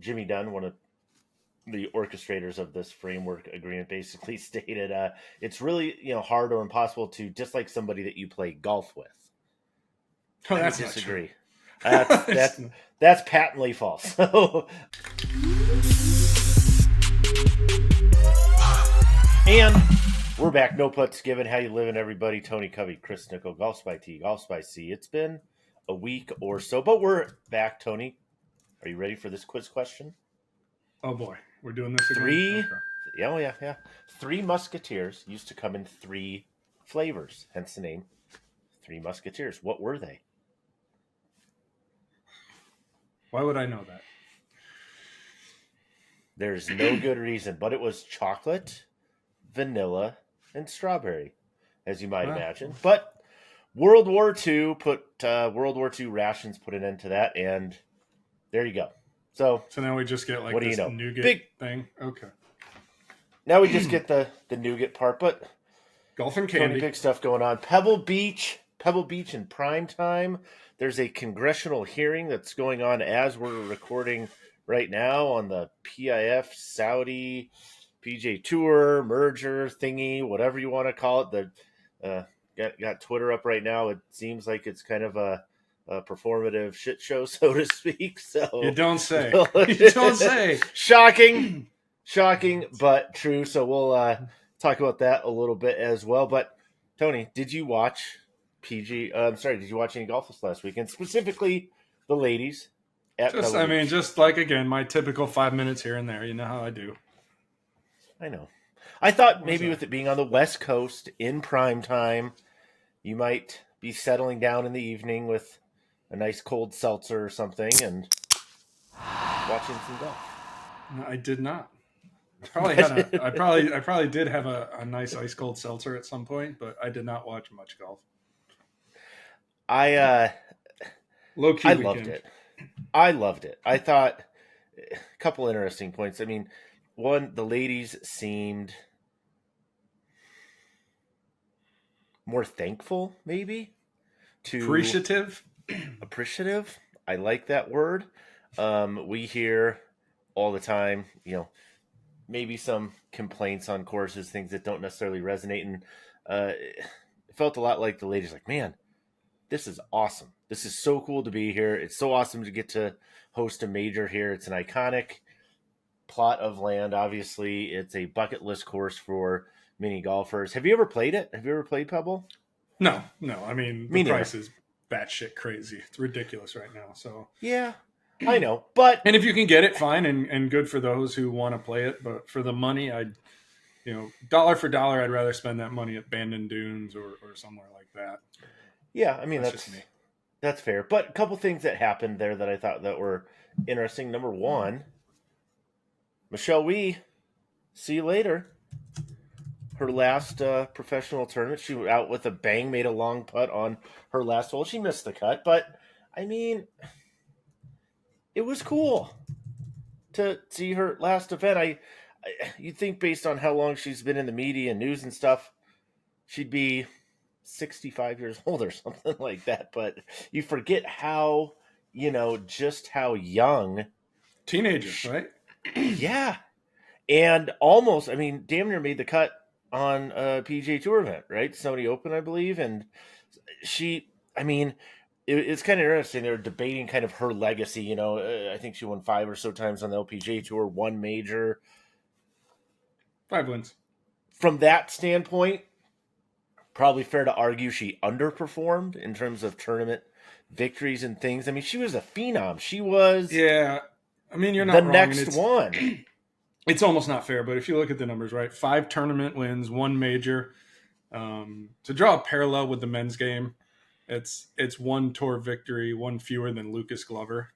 Jimmy Dunn, one of the orchestrators of this framework agreement, basically stated it's really hard or impossible to dislike somebody that you play golf with. Oh, I that's disagree. Not true. That's patently false. And we're back. No putts given. How you living, everybody? Tony Covey, Chris Nickel, GolfSpy T, GolfSpy C. It's been a week or so, but we're back. Tony, are you ready for this quiz question? Oh boy, we're doing this again. Yeah. 3 Musketeers used to come in 3 flavors, hence the name 3 Musketeers. What were they? Why would I know that? There's no good reason, but it was chocolate, vanilla, and strawberry, as you might imagine. But World War II rations put an end to that, and there you go. So now we just get like this nougat thing. Okay. Now we just get the nougat part, but golf and candy, big stuff going on. Pebble Beach in prime time. There's a congressional hearing that's going on as we're recording right now on the PIF Saudi PGA Tour merger thingy, whatever you want to call it. The got Twitter up right now. It seems like it's kind of a performative shit show, so to speak. So you don't say. You don't say. Shocking, but true. So we'll talk about that a little bit as well. But Tony, did you watch did you watch any golf this last weekend? Specifically, the ladies at Pebble Beach. Just like again, my typical 5 minutes here and there. You know how I do. I know. I thought maybe with it being on the West Coast in prime time, you might be settling down in the evening with a nice cold seltzer or something and watching some golf. No, I did not. I probably did have a nice ice cold seltzer at some point, but I did not watch much golf. Low key. I loved it. I thought a couple interesting points. I mean, one, the ladies seemed more thankful, maybe. Appreciative. I like that word. We hear all the time, maybe some complaints on courses, things that don't necessarily resonate. And it felt a lot like the ladies like, man, this is awesome. This is so cool to be here. It's so awesome to get to host a major here. It's an iconic plot of land. Obviously, it's a bucket list course for many golfers. Have you ever played it? Have you ever played Pebble? No. I mean, the price is batshit crazy. It's ridiculous right now. So yeah, I know. And if you can get it, fine and good for those who want to play it. But for the money, dollar for dollar, I'd rather spend that money at Bandon Dunes or somewhere like that. Yeah, I mean that's just me. That's fair. But a couple things that happened there that I thought that were interesting. Number one, Michelle Wie, see you later. Her last professional tournament, she was out with a bang, made a long putt on her last hole. She missed the cut, but I mean, it was cool to see her last event. You'd think based on how long she's been in the media and news and stuff, she'd be 65 years old or something like that. But you forget how, just how young. Teenagers, right? Yeah. And almost, damn near made the cut on a PGA Tour event, right? Sony Open, I believe. And it's kind of interesting. They were debating kind of her legacy. I think she won 5 or so times on the LPGA Tour, 1 major. 5 wins. From that standpoint, probably fair to argue she underperformed in terms of tournament victories and things. She was a phenom. She was. Yeah. You're not the wrong. Next one. It's almost not fair, but if you look at the numbers, right? 5 tournament wins, 1 major. To draw a parallel with the men's game, it's 1 tour victory, 1 fewer than Lucas Glover,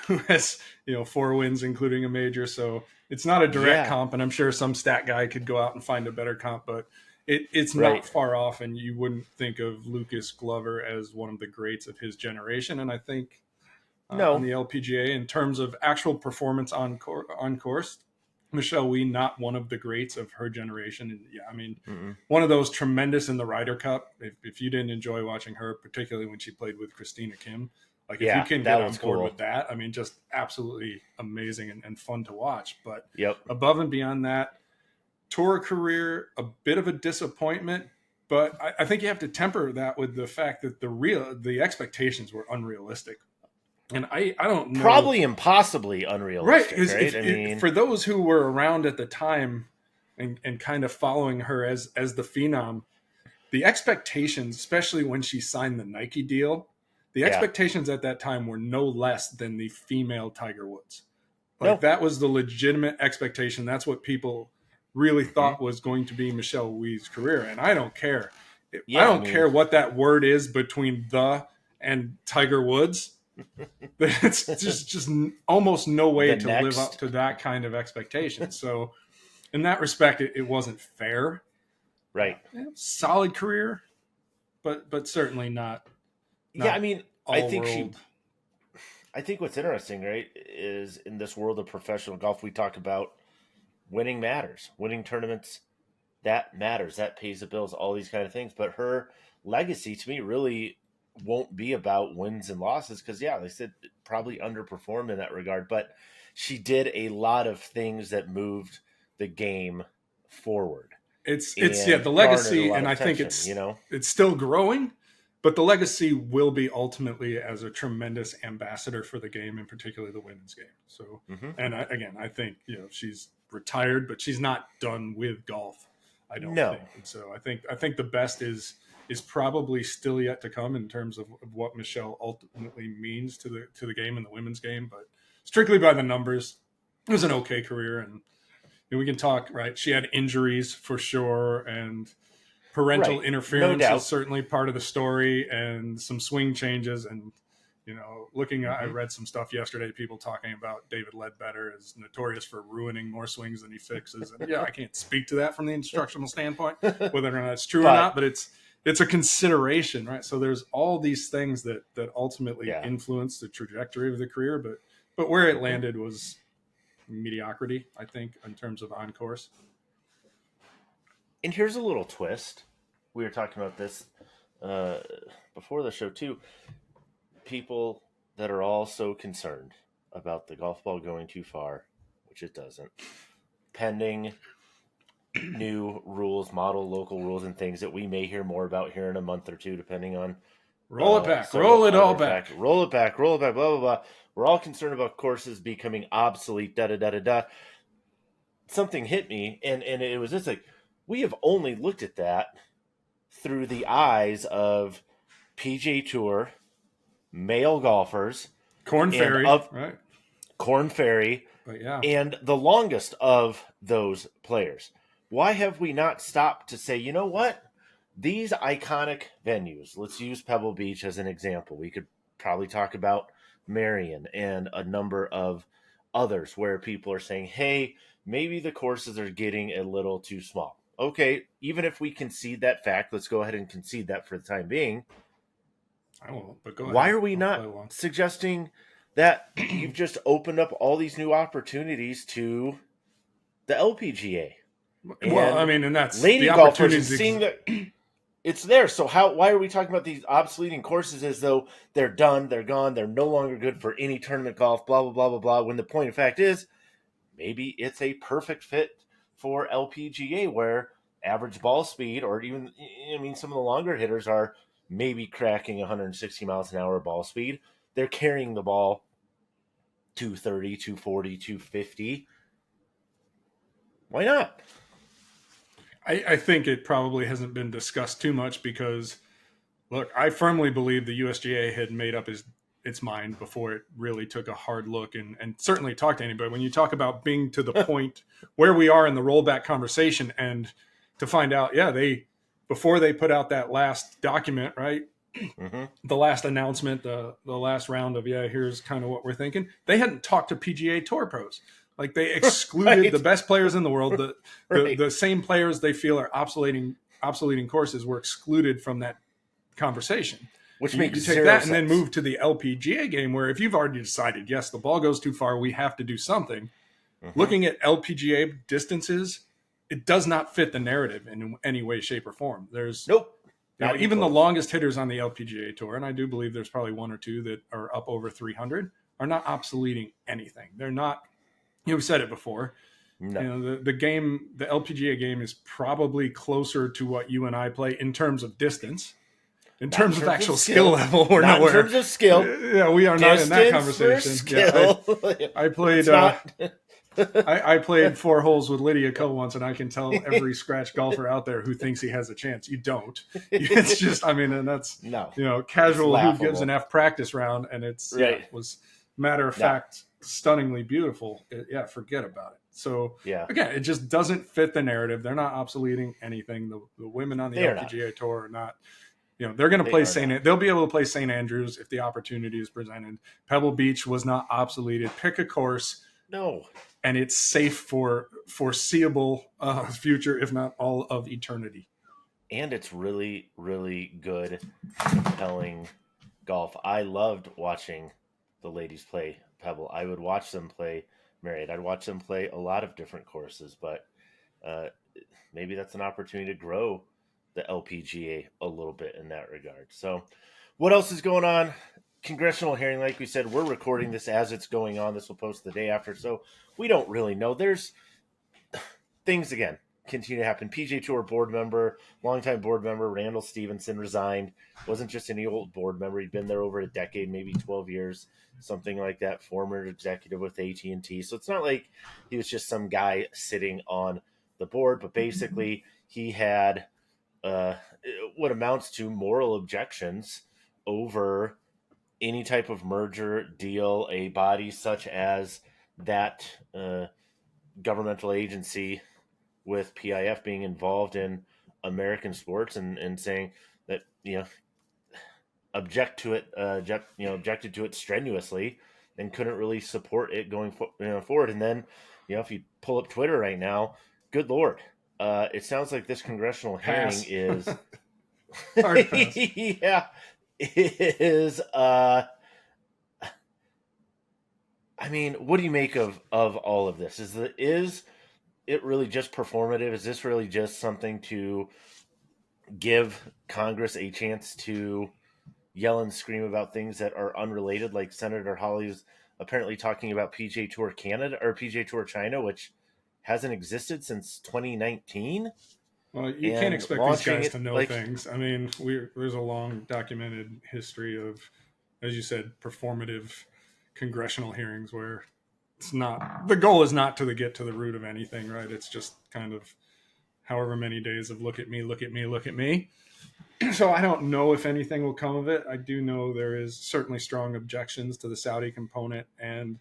who has 4 wins, including a major. So it's not a direct comp, and I'm sure some stat guy could go out and find a better comp, but it's not far off, and you wouldn't think of Lucas Glover as one of the greats of his generation. And I think on the LPGA, in terms of actual performance on course, Michelle Wie, not one of the greats of her generation. And yeah, one of those tremendous in the Ryder Cup. If you didn't enjoy watching her, particularly when she played with Christina Kim, Like, if you Yeah, can that get on was board cool. with that, I mean, just absolutely amazing and fun to watch. But Yep. above and beyond that, tour career, a bit of a disappointment. But I think you have to temper that with the fact that the expectations were unrealistic. And I don't know. Probably impossibly Right. unrealistic, Is right? if, I mean, for those who were around at the time and kind of following her as the phenom, the expectations, especially when she signed the Nike deal, the yeah. expectations at that time were no less than the female Tiger Woods. Like, No. that was the legitimate expectation. That's what people really Mm-hmm. thought was going to be Michelle Wie's career. And I don't care. I Yeah, don't care what that word is between the and Tiger Woods. It's just almost no way The to live next. up to that kind of expectation. So in that respect, it wasn't fair. Right. Solid career, but certainly not Yeah, I mean, I think world. I think what's interesting, right, is in this world of professional golf, we talk about winning matters, winning tournaments, that matters, that pays the bills, all these kind of things. But her legacy, to me, really won't be about wins and losses because, yeah, they said probably underperformed in that regard. But she did a lot of things that moved the game forward. It's And the garnered a legacy, lot and of I think attention, it's still growing, but the legacy will be ultimately as a tremendous ambassador for the game, and particularly the women's game. So, and I think she's retired, but she's not done with golf. I don't think. And so I think the best is probably still yet to come in terms of what Michelle ultimately means to the game and the women's game. But strictly by the numbers, it was an okay career, and we can talk, right? She had injuries for sure, and parental interference is certainly part of the story, and some swing changes. And looking at, I read some stuff yesterday, people talking about David Ledbetter is notorious for ruining more swings than he fixes. And I can't speak to that from the instructional standpoint, whether or not it's true or not, but it's a consideration, right? So there's all these things that ultimately influence the trajectory of the career, but where it landed was mediocrity, I think, in terms of on course. And here's a little twist. We were talking about this before the show too. People that are all so concerned about the golf ball going too far, which it doesn't, pending new rules, model local rules, and things that we may hear more about here in a month or two, depending on roll it back, roll it all back, roll it back, blah blah blah. We're all concerned about courses becoming obsolete. Da da da da da. Something hit me, and it was just like, we have only looked at that through the eyes of PGA Tour male golfers, Corn Ferry, right? Corn Ferry, but yeah, and the longest of those players. Why have we not stopped to say, you know what? These iconic venues, let's use Pebble Beach as an example. We could probably talk about Marion and a number of others where people are saying, hey, maybe the courses are getting a little too small. Okay, even if we concede that fact, let's go ahead and concede that for the time being. I won't, but go ahead. Why are we not suggesting that you've just opened up all these new opportunities to the LPGA? Well, I mean, and that's lady the golfers and seeing that it's there. So why are we talking about these obsoleting courses as though they're done, they're gone, they're no longer good for any tournament golf, blah, blah, blah, blah, blah, when the point of fact is maybe it's a perfect fit for LPGA where average ball speed, or even, some of the longer hitters are maybe cracking 160 miles an hour ball speed. They're carrying the ball 230, 240, 250. Why not? I think it probably hasn't been discussed too much because, look, I firmly believe the USGA had made up its mind before it really took a hard look and certainly talked to anybody. When you talk about being to the point where we are in the rollback conversation, and to find out, before they put out that last document, right? Mm-hmm. The last announcement, the last round of, here's kind of what we're thinking. They hadn't talked to PGA Tour pros. Like, they excluded the best players in the world. The same players they feel are obsoleting courses were excluded from that conversation. Which makes you take that sense. And then move to the LPGA game, where if you've already decided, yes, the ball goes too far, we have to do something. Mm-hmm. Looking at LPGA distances, it does not fit the narrative in any way, shape, or form. Not even even the close. longest hitters on the LPGA tour, and I do believe there's probably one or two that are up over 300, are not obsoleting anything. They're not. We've said it before. No. The game, the LPGA game, is probably closer to what you and I play in terms of distance. In terms of actual skill level, we're not nowhere. in terms of skill. Yeah, we are not in that conversation. Skill. Yeah, I played. I played 4 holes with Lydia Ko once, and I can tell every scratch golfer out there who thinks he has a chance. You don't. It's just, and that's casual who gives an F practice round, and it was matter of fact, stunningly beautiful. Forget about it. So again, it just doesn't fit the narrative. They're not obsoleting anything. The women on the LPGA tour are not. They're going to play they'll be able to play St. Andrews if the opportunity is presented. Pebble Beach was not obsoleted. Pick a course. No. And it's safe for foreseeable future, if not all of eternity. And it's really, really good, compelling golf. I loved watching the ladies play Pebble. I would watch them play Marriott. I'd watch them play a lot of different courses, but maybe that's an opportunity to grow the LPGA a little bit in that regard. So what else is going on? Congressional hearing, like we said, we're recording this as it's going on. This will post the day after, so we don't really know. There's things, again, continue to happen. PGA Tour board member, longtime board member, Randall Stevenson resigned. Wasn't just any old board member. He'd been there over a decade, maybe 12 years, something like that. Former executive with AT&T. So it's not like he was just some guy sitting on the board, but basically he had what amounts to moral objections over any type of merger deal, a body such as that governmental agency with PIF being involved in American sports and saying that, objected to it strenuously and couldn't really support it going forward. And then, if you pull up Twitter right now, good Lord, it sounds like this congressional hearing is hard pass. is what do you make of all of this? Is it really just performative? Is this really just something to give Congress a chance to yell and scream about things that are unrelated, like Senator Hawley's apparently talking about PGA Tour Canada or PGA Tour China, which hasn't existed since 2019? Well, you can't expect these guys to know things. There's a long documented history of, as you said, performative congressional hearings where the goal is not to get to the root of anything, right? It's just kind of however many days of look at me, look at me, look at me. So I don't know if anything will come of it. I do know there is certainly strong objections to the Saudi component, and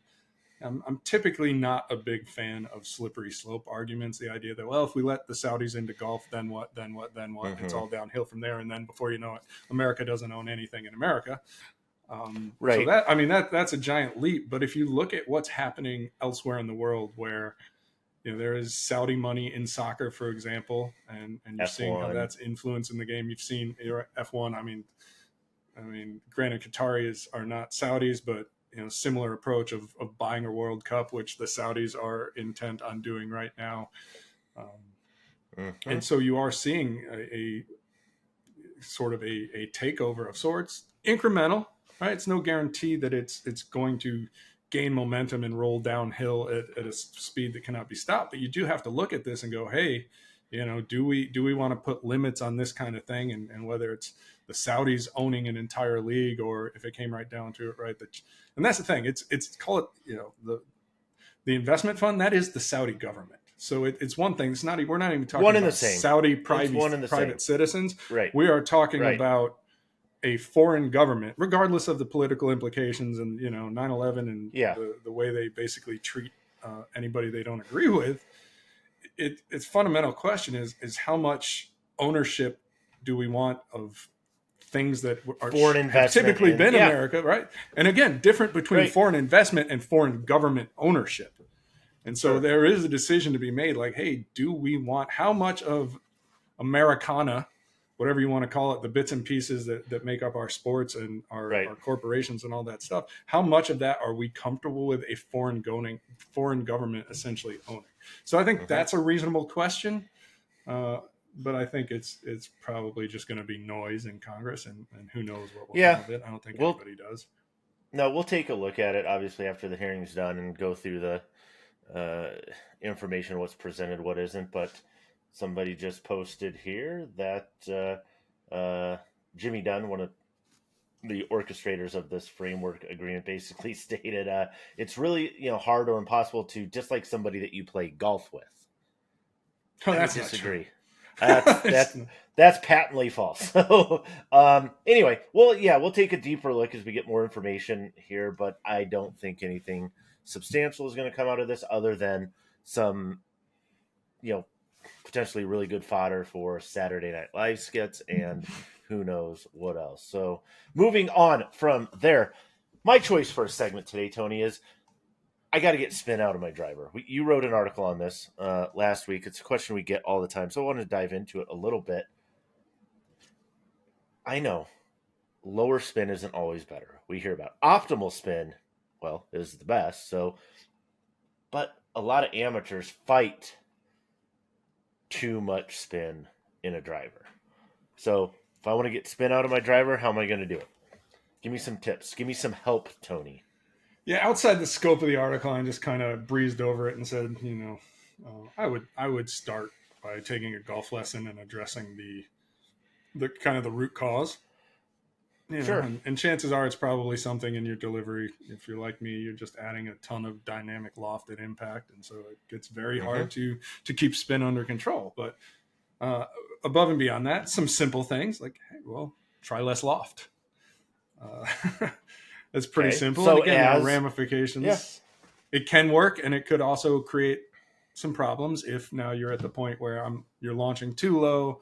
I'm typically not a big fan of slippery slope arguments. The idea that, well, if we let the Saudis into golf, then what? Mm-hmm. It's all downhill from there. And then before you know it, America doesn't own anything in America. Right. So that's a giant leap. But if you look at what's happening elsewhere in the world where, there is Saudi money in soccer, for example, and you're F1. Seeing how that's influencing the game. You've seen F1. Granted, Qataris are not Saudis, but similar approach of buying a World Cup, which the Saudis are intent on doing right now. And so you are seeing a sort of a takeover of sorts, incremental, right? It's no guarantee that it's going to gain momentum and roll downhill at a speed that cannot be stopped. But you do have to look at this and go, hey, do we want to put limits on this kind of thing? And whether it's the Saudis owning an entire league, or if it came right down to it, right? And that's the thing. It's call it, the investment fund, that is the Saudi government. So it's one thing. It's not. We're not even talking about Saudi private citizens. Right. We are talking about a foreign government, regardless of the political implications and 9/11 and the way they basically treat anybody they don't agree with. Its fundamental question is how much ownership do we want of things that are foreign investment typically been America, right? And again, different between foreign investment and foreign government ownership. And so there is a decision to be made, like, hey, do we want how much of Americana, whatever you want to call it, the bits and pieces that make up our sports and our corporations and all that stuff, how much of that are we comfortable with a foreign government essentially owning? So I think that's a reasonable question. but I think it's probably just going to be noise in Congress, and who knows what will Yeah, come of it. I don't think we'll anybody does. no, we'll take a look at it obviously after the hearing's done and go through the information, what's presented, what isn't. But somebody just posted here that Jimmy Dunn, one of the orchestrators of this framework agreement, basically stated it's really hard or impossible to dislike somebody that you play golf with. Oh, I would that's not disagree. true. That's patently false. So anyway, we'll take a deeper look as we get more information here, but I don't think anything substantial is going to come out of this other than some, potentially really good fodder for Saturday Night Live skits and who knows what else. So moving on from there, my choice for a segment today, Tony, is I got to get spin out of my driver. You wrote an article on this last week. It's a question we get all the time, so I wanted to dive into it a little bit. I know lower spin isn't always better. We hear about optimal spin, well, is the best. So, but a lot of amateurs fight too much spin in a driver. So if I want to get spin out of my driver, how am I going to do it? Give me some tips. Give me some help, Tony. Yeah, outside the scope of the article, I just kind of breezed over it and said, I would start by taking a golf lesson and addressing the kind of the root cause. Sure. And chances are it's probably something in your delivery. If you're like me, you're just adding a ton of dynamic loft at impact, and so it gets very hard to keep spin under control. But above and beyond that, some simple things like, hey, well, try less loft. That's pretty simple. So and again, there are ramifications. Yeah. It can work, and it could also create some problems if now you're at the point where you're launching too low,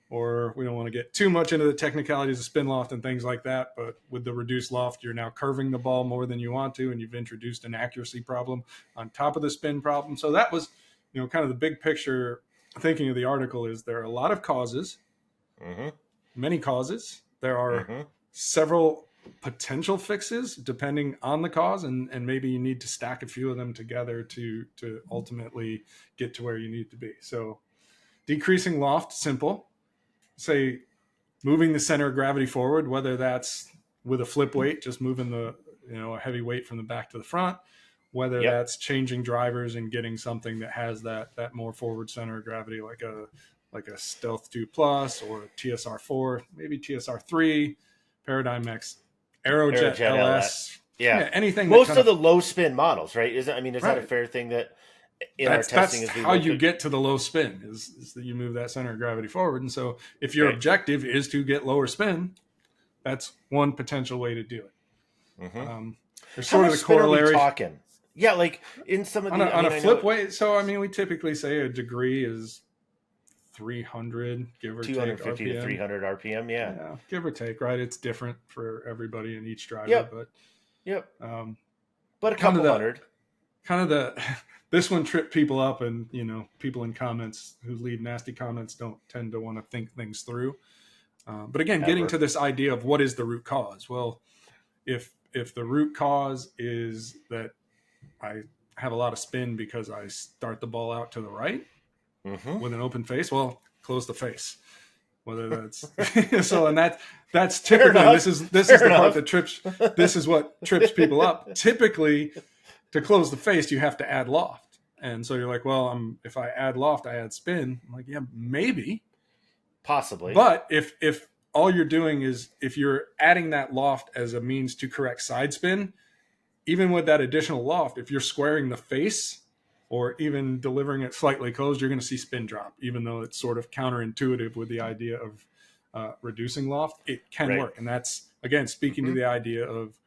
or we don't want to get too much into the technicalities of spin loft and things like that. But with the reduced loft, you're now curving the ball more than you want to, and you've introduced an accuracy problem on top of the spin problem. So that was, kind of the big picture thinking of the article is there are a lot of causes, many causes. There are several potential fixes depending on the cause, and maybe you need to stack a few of them together to ultimately get to where you need to be. So decreasing loft, simple. Say moving the center of gravity forward, whether that's with a flip weight, just moving a heavy weight from the back to the front, whether that's changing drivers and getting something that has that more forward center of gravity, like a Stealth 2 Plus or a TSR 4, maybe TSR 3, Paradigm X, Aerojet LS. Yeah, anything. Most of the low spin models, right? Is that a fair thing that our testing is how you get to the low spin is that you move that center of gravity forward. And so if your objective is to get lower spin, that's one potential way to do it. There's sort of the corollary. Talking? Yeah, like in some of the on a flip weight. So we typically say a degree is 300, give or 250 take, to 300 RPM. Yeah, give or take, right? It's different for everybody in each driver, but a couple hundred. This one tripped people up, and people in comments who leave nasty comments don't tend to want to think things through. But again, getting to this idea of what is the root cause? Well, if the root cause is that I have a lot of spin because I start the ball out to the right with an open face, well, close the face. Whether that's so, and that's typically this is the part that trips. This is what trips people up. Typically, to close the face, you have to add loft, and so you're like, well, if I add loft, I add spin. I'm like, yeah, maybe, possibly, but if all you're doing is if you're adding that loft as a means to correct side spin, even with that additional loft, if you're squaring the face or even delivering it slightly closed, you're going to see spin drop, even though it's sort of counterintuitive with the idea of reducing loft. It can work. And that's, again, speaking to the idea of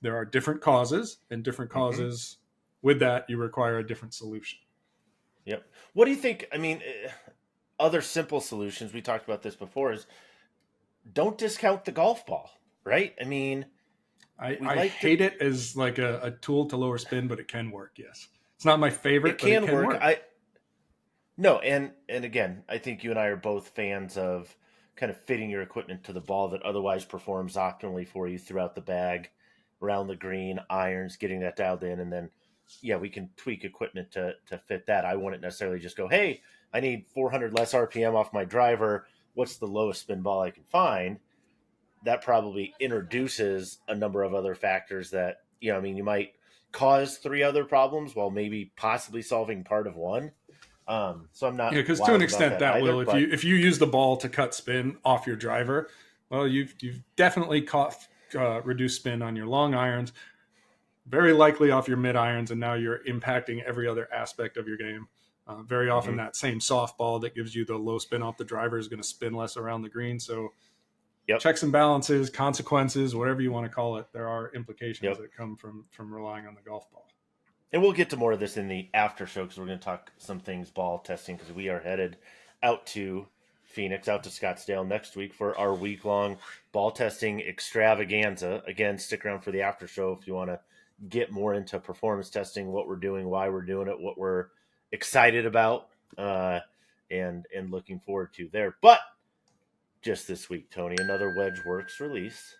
there are different causes, and different causes with that, you require a different solution. Yep. What do you think? I mean, other simple solutions, we talked about this before, is don't discount the golf ball, right? I mean, I hate it as like a tool to lower spin, but it can work, yes. It's not my favorite, it can work. And again, I think you and I are both fans of kind of fitting your equipment to the ball that otherwise performs optimally for you throughout the bag, around the green, irons, getting that dialed in, and then yeah, we can tweak equipment to fit that. I wouldn't necessarily just go, hey, I need 400 less RPM off my driver. What's the lowest spin ball I can find? That probably introduces a number of other factors that, I mean, you might cause 3 other problems while maybe possibly solving part of one. So I'm not because to an wild about extent that either, will, but if you use the ball to cut spin off your driver, well, you've definitely caught reduced spin on your long irons, very likely off your mid irons, and now you're impacting every other aspect of your game. Very often that same softball that gives you the low spin off the driver is going to spin less around the green. So checks and balances, consequences, whatever you want to call it, there are implications that come from relying on the golf ball. And we'll get to more of this in the after show because we're going to talk some things ball testing because we are headed out to Phoenix, out to Scottsdale next week for our week-long ball testing extravaganza. Again, stick around for the after show if you want to get more into performance testing, what we're doing, why we're doing it, what we're excited about, and looking forward to there. But just this week, Tony, another Wedge Works release.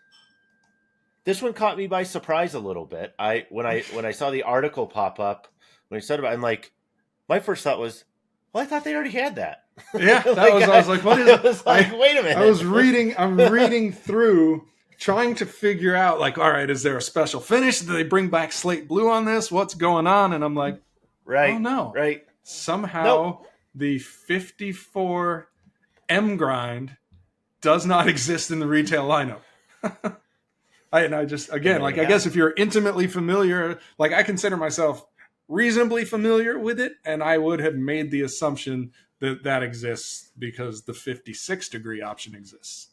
This one caught me by surprise a little bit. When I saw the article pop up, when he said about it, I'm like, my first thought was, well, I thought they already had that. Yeah, I was like, what is it? I was like, wait a minute. I'm reading through, trying to figure out, like, all right, is there a special finish? Do they bring back slate blue on this? What's going on? And I'm like, oh no. Right. Somehow the 54 M grind does not exist in the retail lineup. I guess if you're intimately familiar, like I consider myself reasonably familiar with it, and I would have made the assumption that exists because the 56 degree option exists.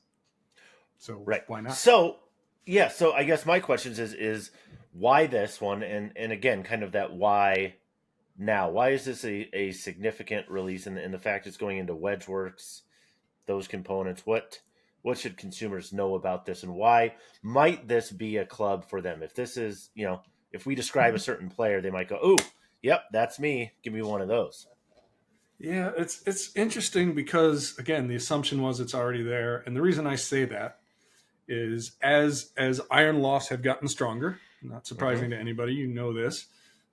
So why not? So I guess my question is why this one, and again, kind of that why now? Why is this a significant release in the fact it's going into WedgeWorks, those components? What should consumers know about this, and why might this be a club for them? If this is, if we describe a certain player, they might go, "Oh, yep, that's me. Give me one of those." Yeah, it's interesting because again, the assumption was it's already there, and the reason I say that is as iron lofts have gotten stronger, not surprising to anybody, this.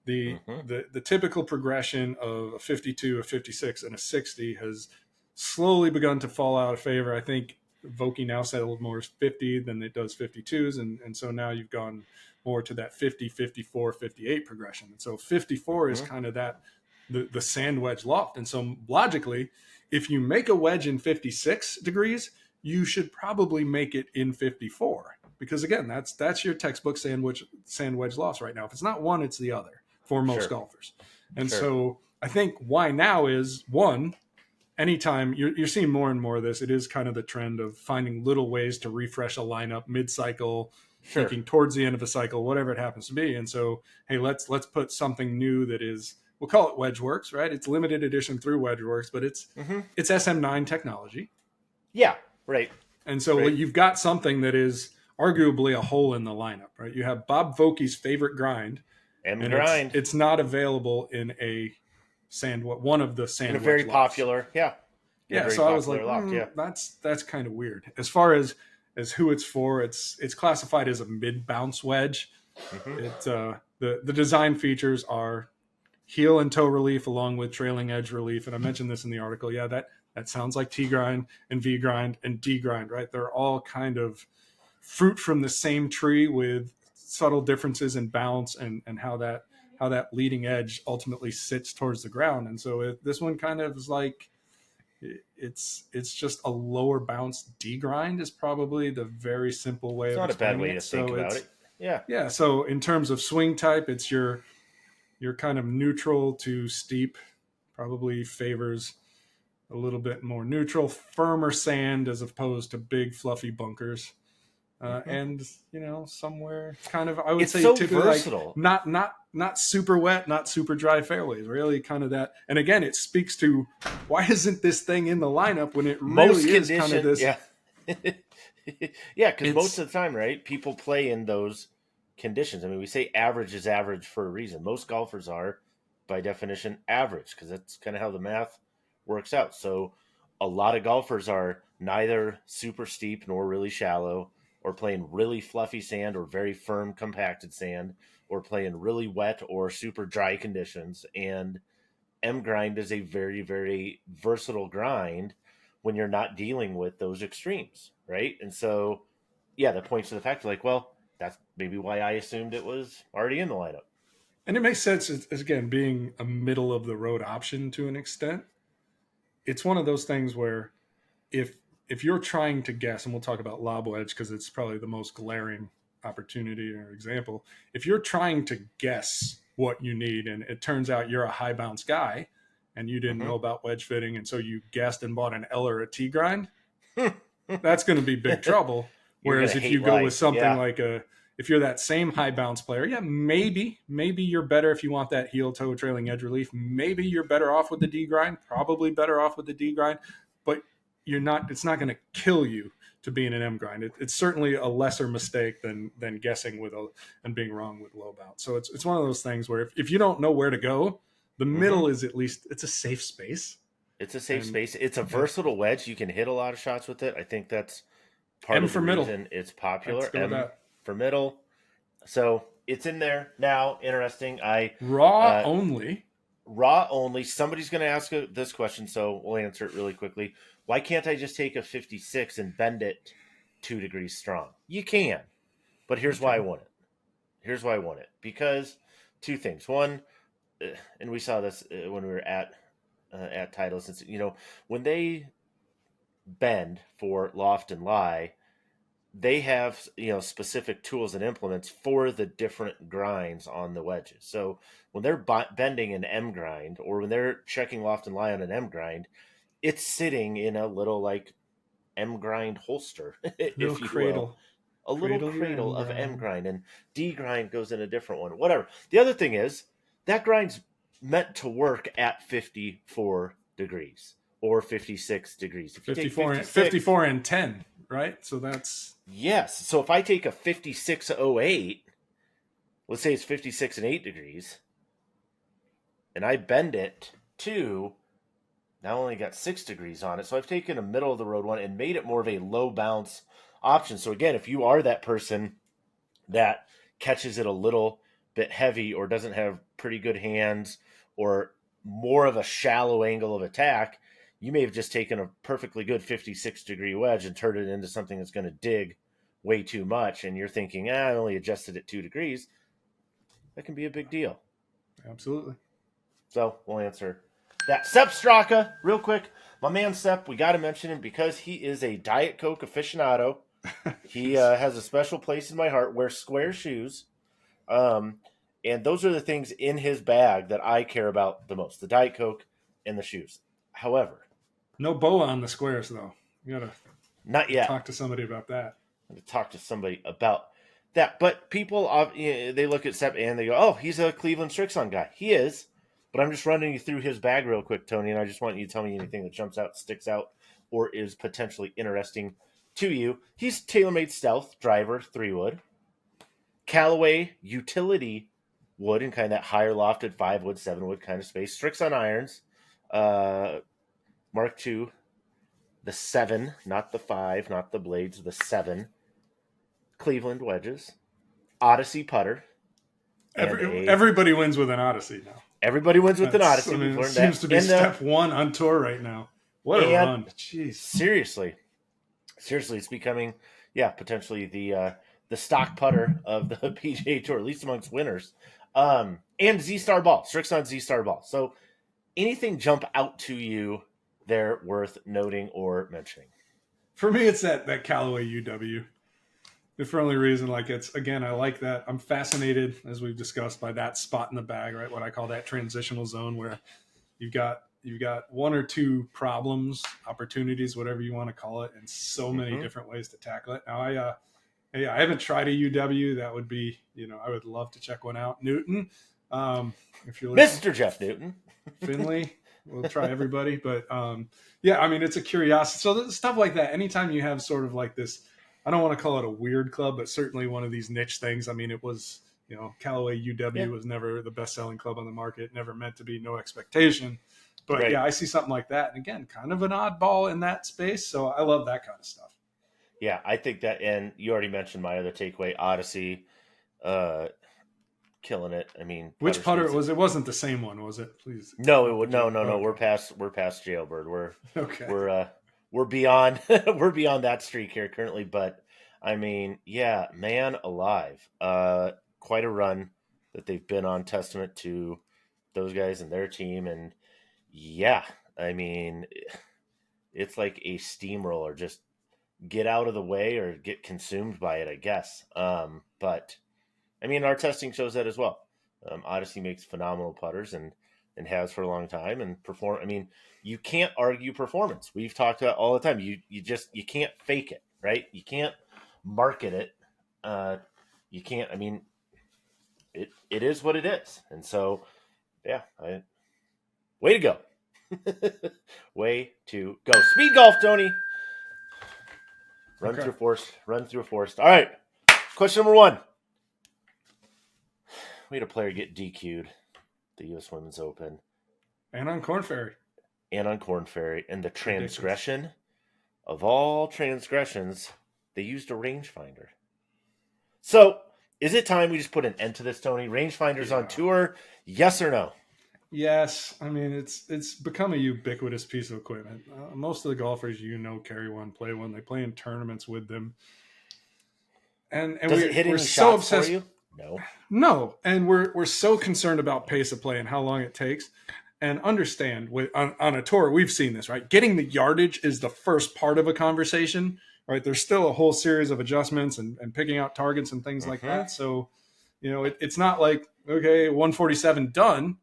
The typical progression of a 52, a 56, and a 60 has slowly begun to fall out of favor. I think Vokey now settles more 50 than it does 52s. And so now you've gone more to that 50, 54, 58 progression. And so 54 is kind of that, the sand wedge loft. And so logically, if you make a wedge in 56 degrees, you should probably make it in 54. Because again, that's your textbook sand wedge loft right now. If it's not one, it's the other for most golfers. And so I think why now is one, anytime you're seeing more and more of this, it is kind of the trend of finding little ways to refresh a lineup mid-cycle, thinking towards the end of a cycle, whatever it happens to be. And so, hey, let's put something new that is, we'll call it WedgeWorks, right? It's limited edition through WedgeWorks, but it's SM9 technology. Yeah, right. And so you've got something that is arguably a hole in the lineup, right? You have Bob Vokey's favorite grind, and grind. It's not available in a one of the sand. In a very popular, So I was like, that's kind of weird. As far as who it's for, it's classified as a mid bounce wedge. The design features are heel and toe relief along with trailing edge relief, and I mentioned this in the article. Yeah, that sounds like T grind and V grind and D grind, right? They're all kind of fruit from the same tree with subtle differences in bounce and how that leading edge ultimately sits towards the ground. And so this one kind of is like, it's just a lower bounce D grind is probably the very simple way. It's not a bad way to think about it. Yeah. So in terms of swing type, it's your kind of neutral to steep, probably favors a little bit more neutral, firmer sand as opposed to big fluffy bunkers. And somewhere kind of, I would say, so typically versatile. Like not super wet, not super dry fairways. Really, kind of that. And again, it speaks to why isn't this thing in the lineup when it really is kind of this? Yeah, because most of the time, right? People play in those conditions. I mean, we say average is average for a reason. Most golfers are, by definition, average because that's kind of how the math works out. So, a lot of golfers are neither super steep nor really shallow, or playing really fluffy sand or very firm compacted sand, or play in really wet or super dry conditions. And M grind is a very, very versatile grind when you're not dealing with those extremes, right? And so, yeah, that points to the fact like, well, that's maybe why I assumed it was already in the lineup. And it makes sense as again, being a middle of the road option to an extent. It's one of those things where if you're trying to guess, and we'll talk about lob wedge because it's probably the most glaring opportunity or example. If you're trying to guess what you need, and it turns out you're a high bounce guy, and you didn't know about wedge fitting, and so you guessed and bought an L or a T grind, that's going to be big trouble. Whereas if you go with something like if you're that same high bounce player, yeah, maybe you're better if you want that heel toe trailing edge relief. Maybe you're better off with the D grind, probably better off with the D grind, but it's not going to kill you to be in an M grind. It's certainly a lesser mistake than guessing and being wrong with low bounce. So it's one of those things where if you don't know where to go, the middle is at least, it's a safe space. It's a safe space. It's a versatile wedge. You can hit a lot of shots with it. I think that's part of the reason it's popular. M for middle. So it's in there now. Interesting. Raw only. Somebody's going to ask this question, so we'll answer it really quickly. Why can't I just take a 56 and bend it 2 degrees strong? You can, but here's why I want it. Because two things. One, and we saw this when we were at Titleist. When they bend for loft and lie, they have specific tools and implements for the different grinds on the wedges. So when they're bending an M grind, or when they're checking loft and lie on an M grind, it's sitting in a little like M grind holster, if you will. A little cradle of M grind, and D grind goes in a different one. Whatever. The other thing is that grind's meant to work at 54 degrees or 56 degrees. If you 54 and 10, right? So that's... Yes. So if I take a 56.08, let's say it's 56 and 8 degrees, and I bend it to... Now only got 6 degrees on it. So I've taken a middle of the road one and made it more of a low bounce option. So again, if you are that person that catches it a little bit heavy or doesn't have pretty good hands or more of a shallow angle of attack, you may have just taken a perfectly good 56 degree wedge and turned it into something that's going to dig way too much. And you're thinking, I only adjusted it 2 degrees. That can be a big deal. Absolutely. So we'll answer that. Sepp Straka, real quick. My man Sepp, we got to mention him because he is a Diet Coke aficionado. He has a special place in my heart. Wears square shoes. And those are the things in his bag that I care about the most, the Diet Coke and the shoes. However, no boa on the squares, though. You got to not yet talk to somebody about that. But people, they look at Sepp and they go, oh, he's a Cleveland Strixon guy. He is. But I'm just running you through his bag real quick, Tony, and I just want you to tell me anything that jumps out, sticks out, or is potentially interesting to you. He's TaylorMade Stealth driver, 3-wood. Callaway utility wood in kind of that higher lofted 5-wood, 7-wood kind of space. Strixon irons, Mark II, the 7, not the 5, not the blades, the 7. Cleveland wedges, Odyssey putter. Everybody wins with an Odyssey now. Everybody wins with an Odyssey. We've learned that. Seems to be step one on tour right now. What a run. Jeez. Seriously, it's becoming, potentially the stock putter of the PGA Tour, at least amongst winners. And Z-Star ball, Strixon Z-Star ball. So anything jump out to you there worth noting or mentioning? For me, it's that Callaway UW. If for only reason, I like that. I'm fascinated, as we've discussed, by that spot in the bag, right? What I call that transitional zone, where you've got one or two problems, opportunities, whatever you want to call it, and so many different ways to tackle it. Now, I haven't tried a UW. That would be, I would love to check one out. Newton, if you're listening, Mr. Jeff Newton, Finley, we'll try everybody. But it's a curiosity. So stuff like that. Anytime you have sort of like this. I don't want to call it a weird club, but certainly one of these niche things. I mean, it was, Callaway UW was never the best-selling club on the market, never meant to be, no expectation. But right. I see something like that. And again, kind of an oddball in that space. So I love that kind of stuff. Yeah, I think that, and you already mentioned my other takeaway, Odyssey. killing it. I mean, Which putter speed's- was it? Wasn't the same one, was it? Please. No, it would no. Okay. We're past Jailbird. Okay. We're beyond we're beyond that streak here currently. But I mean, yeah, man, alive. Quite a run that they've been on. Testament to those guys and their team. And yeah, I mean, it's like a steamroller. Just get out of the way or get consumed by it, I guess. But I mean, our testing shows that as well. Odyssey makes phenomenal putters and has for a long time and perform. I mean, you can't argue performance. We've talked about all the time. You can't fake it, right? You can't market it. You can't. I mean, it is what it is. And so, yeah, way to go, way to go. Speed golf, Tony. Run through forest. All right. Question number 1. We had a player get DQ'd, the U.S. Women's Open. And on Corn Ferry. And the transgression of all transgressions, they used a rangefinder. So, is it time we just put an end to this, Tony? Rangefinders on tour, yes or no? Yes. I mean, it's become a ubiquitous piece of equipment. Most of the golfers, carry one, play one. They play in tournaments with them. And Does it hit any we're shots so obsessed. for you? No. And we're so concerned about pace of play and how long it takes. And understand, on a tour, we've seen this, right? Getting the yardage is the first part of a conversation, right? There's still a whole series of adjustments and picking out targets and things like that. So, it's not like, okay, 147 done,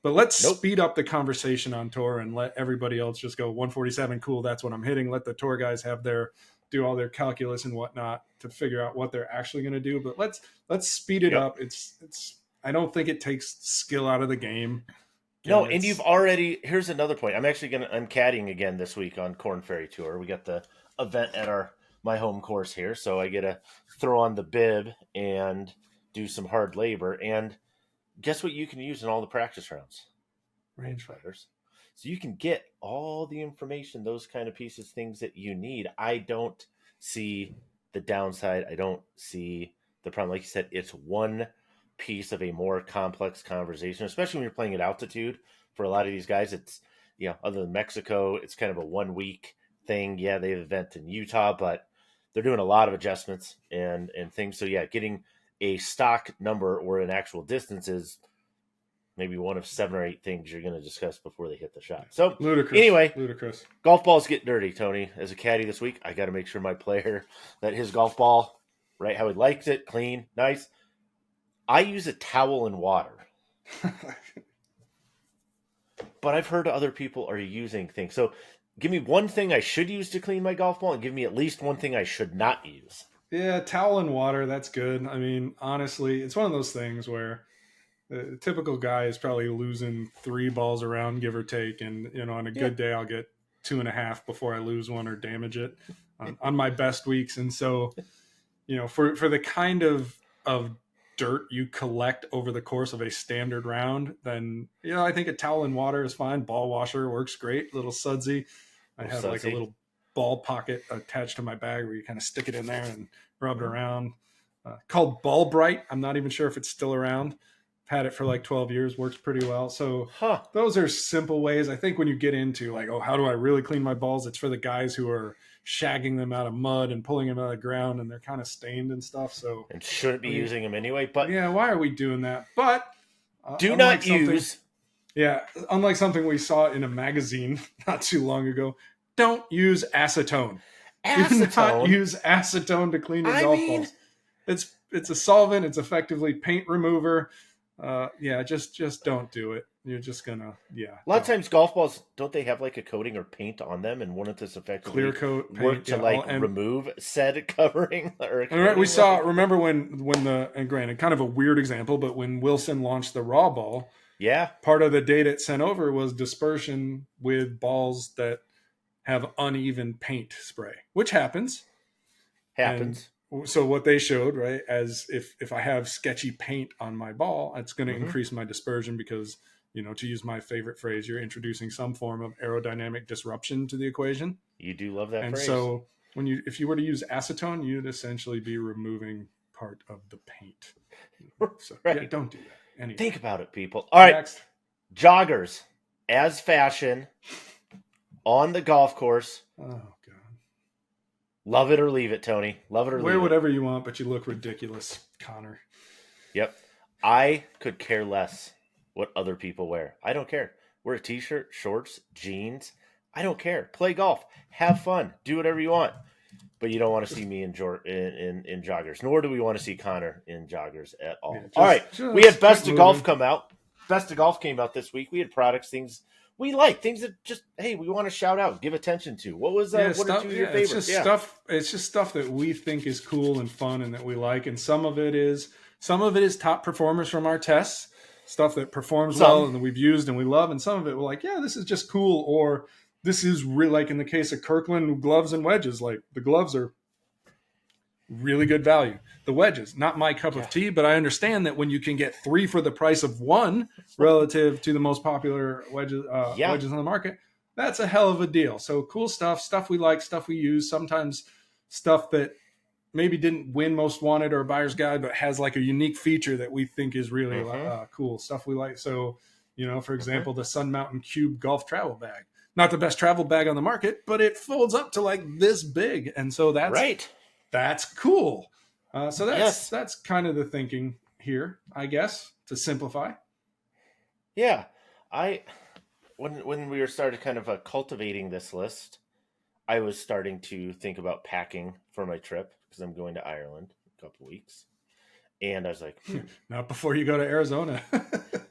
but let's speed up the conversation on tour and let everybody else just go 147, cool, that's what I'm hitting. Let the tour guys do all their calculus and whatnot to figure out what they're actually going to do. But let's speed it up. It's I don't think it takes skill out of the game. No, and you've already. Here's another point. I'm caddying again this week on Corn Ferry Tour. We got the event at my home course here, so I get to throw on the bib and do some hard labor. And guess what? You can use in all the practice rounds, rangefinders. So you can get all the information, those kind of pieces, things that you need. I don't see the downside. I don't see the problem. Like you said, it's one piece of a more complex conversation, especially when you're playing at altitude. For a lot of these guys, it's other than Mexico, it's kind of a 1 week thing. Yeah, they have an event in Utah, but they're doing a lot of adjustments and things. So yeah, getting a stock number or an actual distance is maybe one of 7 or 8 things you're going to discuss before they hit the shot. So Ludicrous. Golf balls get dirty, Tony. As a caddy this week, I got to make sure my player that his golf ball, right, how he likes it, clean, nice. I use a towel and water. But I've heard other people are using things. So give me one thing I should use to clean my golf ball and give me at least one thing I should not use. Yeah, towel and water, that's good. I mean, honestly, it's one of those things where the typical guy is probably losing 3 balls around, give or take. And, on a good day, I'll get 2.5 before I lose one or damage it on my best weeks. And so, for the kind of dirt you collect over the course of a standard round, then I think a towel and water is fine. Ball washer works great. Little sudsy. I have like a little ball pocket attached to my bag where you kind of stick it in there and rub it around. Called Ball Bright. I'm not even sure if it's still around. Had it for like 12 years. Works pretty well. So those are simple ways. I think when you get into like, how do I really clean my balls? It's for the guys who are shagging them out of mud and pulling them out of the ground and they're kind of stained and stuff. So and shouldn't be using them anyway. But yeah, why are we doing that? But do not use. Yeah, unlike something we saw in a magazine not too long ago, don't use acetone. Do not use acetone to clean your golf balls. It's a solvent. It's effectively paint remover. Just don't do it. You're just gonna A lot of times golf balls, don't they have like a coating or paint on them, and wouldn't this effectively clear coat paint, work to remove said covering? Remember and granted, kind of a weird example, but when Wilson launched the raw ball, part of the data it sent over was dispersion with balls that have uneven paint spray, which happens. So what they showed, right, as if I have sketchy paint on my ball, it's going to increase my dispersion because, to use my favorite phrase, you're introducing some form of aerodynamic disruption to the equation. You do love that phrase. And so if you were to use acetone, you'd essentially be removing part of the paint. So Right. yeah, don't do that. Anyway. Think about it, people. All right. Next. Joggers as fashion on the golf course. Oh God. Love it or leave it, Tony. Love it or leave Wear it. whatever you want, but you look ridiculous, Connor. Yep. I could care less what other people wear. I don't care. Wear a t-shirt, shorts, jeans. I don't care. Play golf. Have fun. Do whatever you want. But you don't want to see me in joggers. Nor do we want to see Connor in joggers at all. Yeah, All right. We had Best of Golf come out. Best of Golf came out this week. We had products, things we like, things that just, hey, we want to shout out, give attention to. What was what are two of your favorites? It's just stuff that we think is cool and fun and that we like. And some of it is top performers from our tests, stuff that performs well and that we've used and we love. And some of it we're like, yeah, this is just cool. Or this is really, like in the case of Kirkland gloves and wedges, like the gloves are really good value. The wedges, not my cup of tea, but I understand that when you can get 3 for the price of 1 relative to the most popular wedges on the market, that's a hell of a deal. So cool stuff we like, stuff we use, sometimes stuff that maybe didn't win most wanted or buyer's guide, but has like a unique feature that we think is really cool stuff we like. So, for example, the Sun Mountain Cube golf travel bag, not the best travel bag on the market, but it folds up to like this big. And so that's right. That's cool. So that's kind of the thinking here, I guess, to simplify. Yeah. When we were started kind of cultivating this list, I was starting to think about packing for my trip because I'm going to Ireland in a couple of weeks. And I was like, not before you go to Arizona.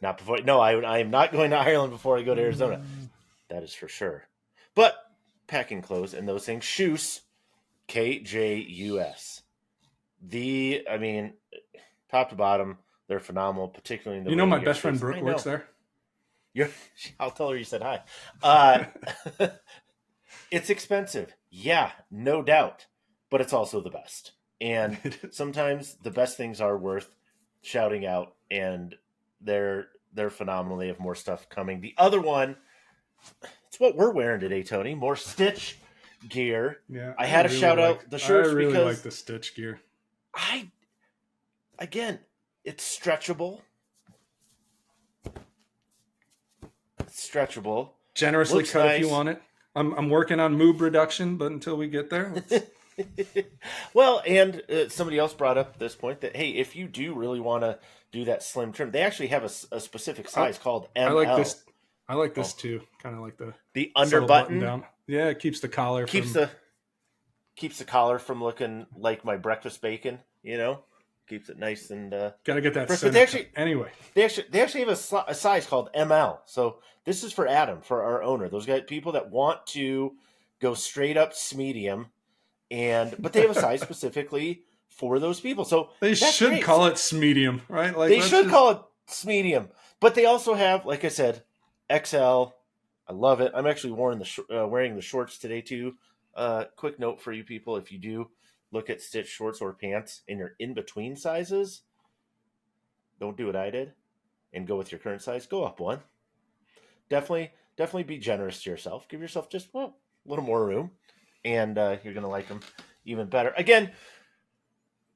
Not before. No, I am not going to Ireland before I go to Arizona. That is for sure. But packing clothes and those things, shoes, KJUS. Top to bottom, they're phenomenal, particularly in the my best friend Brooke works there. I'll tell her you said hi. It's expensive. Yeah, no doubt. But it's also the best. And sometimes the best things are worth shouting out, and they're phenomenal. They have more stuff coming. The other one, it's what we're wearing today, Tony. More Stitch gear. Yeah, I had to shout out the shirts because I really because like the Stitch gear. It's stretchable. Generously Looks cut nice. if you want it. I'm working on moob reduction, but until we get there, well, and somebody else brought up this point that, hey, if you do really want to do that slim trim, they actually have a specific size called ML. I like this too. Kind of like the under button down. Yeah, it keeps the collar keeps the collar from looking like my breakfast bacon. Keeps it nice and gotta get that. But they actually have a size called ML. So this is for Adam, for our owner. Those people that want to go straight up medium. But they have a size specifically for those people. So they should call it medium, right? Like they should call it medium. But they also have, like I said, XL. I love it. I'm actually wearing the shorts today too. Quick note for you people: if you do look at Stitch shorts or pants and you're in between sizes, don't do what I did and go with your current size. Go up one. Definitely be generous to yourself. Give yourself just a little more room. And you're going to like them even better. Again,